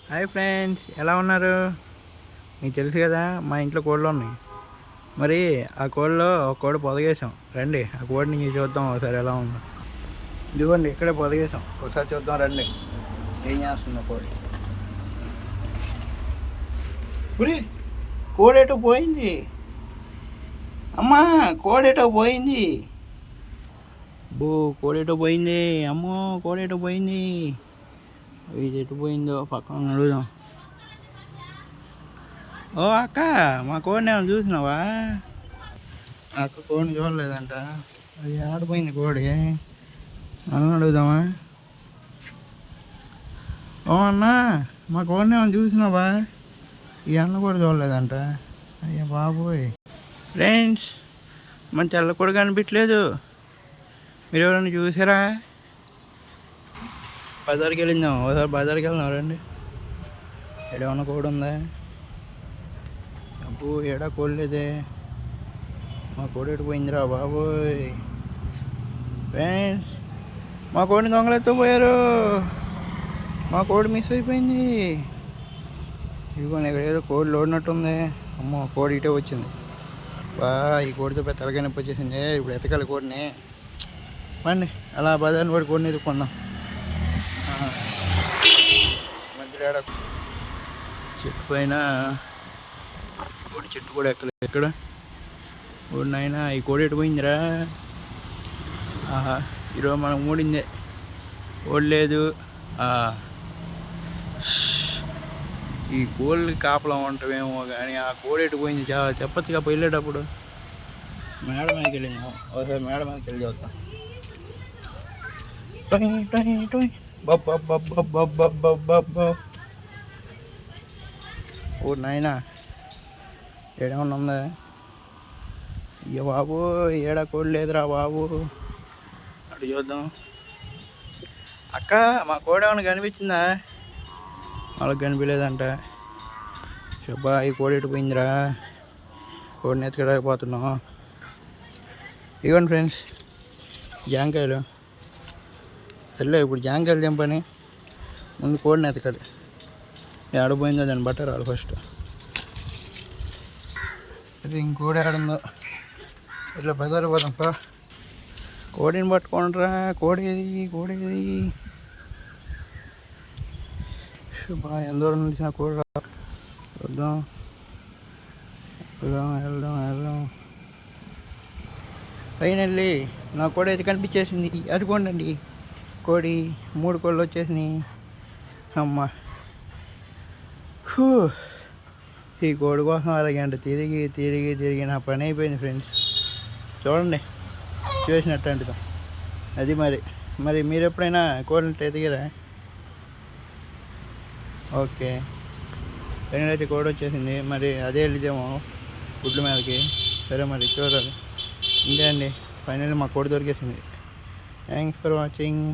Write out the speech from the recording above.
Hi friends, ఎలా ఉన్నారు? మీకు తెలుసు కదా, మా ఇంట్లో కోళ్ళు ఉన్నాయి. మరి ఆ కోళ్ళలో ఒక కోడి పొదగేసాం. రండి ఆ కోడిని చూద్దాం ఒకసారి ఎలా ఉందో. ఇదిగోండి, ఇక్కడే పొదగేసాం. ఒకసారి చూద్దాం రండి. ఏం చేస్తుందో కోడి. ఉరి, కోడేటో పోయింది. అమ్మా, కోడేటో పోయింది. బో, కోడేటో పోయింది. అమ్మో, కోడేటో పోయింది. ఇది ఎటు పోయిందో పక్కన అడుగుదాం. ఓ అక్క, మా కోడిని ఏమైనా చూసినావా? అక్క కోడిని చూడలేదంట. అది ఆడిపోయింది కోడి. అన్న అడుగుదామా? ఓ అన్న, మా కోడిని ఏమైనా చూసినావా? ఈ అన్న కూడా చూడలేదంట. అయ్యా బాబోయ్. ఫ్రెండ్స్, మన తెల్ల కోడి కనిపించలేదు. మీరు ఎవరైనా చూసారా? బజార్కి వెళ్ళిందాం. ఒకసారి బజార్కి వెళ్దాం రండి. ఏడేమన్నా కోడి ఉందా? అబ్బో, ఏడా కోడి లేదే. మా కోడి ఎడిపోయిందిరా బాబోయ్. ఫ్రెండ్స్, మా కోడిని దొంగలెత్తో పోయారు. మా కోడి మిస్ అయిపోయింది. ఇదిగోండి, ఇక్కడ ఏదో కోడి లోడినట్టుంది. అమ్మో, కోడి ఇటే వచ్చింది. బా, ఈ కోడితో పెద్ద తలకాయ నొప్పి వచ్చేసింది. ఇప్పుడు ఎతకాలి కోడిని. పండి అలా బజార్ని పడి కోడిని ఎదుర్కొందాం. మధ్యలో చెట్టు పైన కోడి చెట్టు కూడా ఎక్కలేదు. ఎక్కడ కోడి నాయనా, ఈ కోడి ఎటు పోయిందిరా? ఆహా, ఈరోజు మనకు మూడిందే. కోడి లేదు. ఈ కోళ్ళు కాపలా ఉంటామేమో కానీ ఆ కోడి ఎటు పోయింది చెప్పచ్చుగా వెళ్ళేటప్పుడు. మేడ మీదకి వెళ్ళిందాం. ఒకసారి మేడ మీదకి వెళ్ళి చూద్దాం. ఓ నాయనా, ఏడేమన్నా ఉందా? అయ్యో బాబు, ఏడా కోడి లేదురా బాబు. అటు చూద్దాం. అక్క, మా కోడి ఏమైనా కనిపించిందా? వాళ్ళకి కనిపించలేదంట. చెప్పా, ఈ కోడి ఎటు పోయిందిరా? కోడిని ఎత్తుకలేకపోతున్నాం. ఇవ్వండి ఫ్రెండ్స్, జాంకాయలు. తెల్ల ఇప్పుడు జాంకాయలు తెంపని ముందు కోడిని ఎతకాలి. ఏడపోయిందో దాన్ని బట్ట రాదు ఫస్ట్. అది ఇంకోడి ఆడుందో. ఇట్లా బజారు పోదాంపా. కోడిని పట్టుకోండిరా. కోడేది కోడేది. బాగా ఎంత దూరం నుంచి కోడి రా. వద్దాం, వెళ్దాం వెళ్దాం వెళ్దాం. ఫైనల్లీ నా కోడి అయితే కనిపించేసింది. అడుకోండి, కోడి 3 కోళ్ళు వచ్చేసినాయి. అమ్మ, ఈ కోడి కోసం అరగంట తిరిగి తిరిగి తిరిగి నా పని అయిపోయింది ఫ్రెండ్స్. చూడండి, చూసినట్టు అంటుదాం. అది మరి మీరు ఎప్పుడైనా కోడిని ఎదిగారా? ఓకే, ఫైనల్ అయితే కోడి వచ్చేసింది. మరి అదే వెళ్ళిదేమో గుడ్ల మీదకి. సరే, మరి చూడాలి. ఇంతే అండి, ఫైనల్లీ మా కోడి దొరికేసింది. Thanks for watching.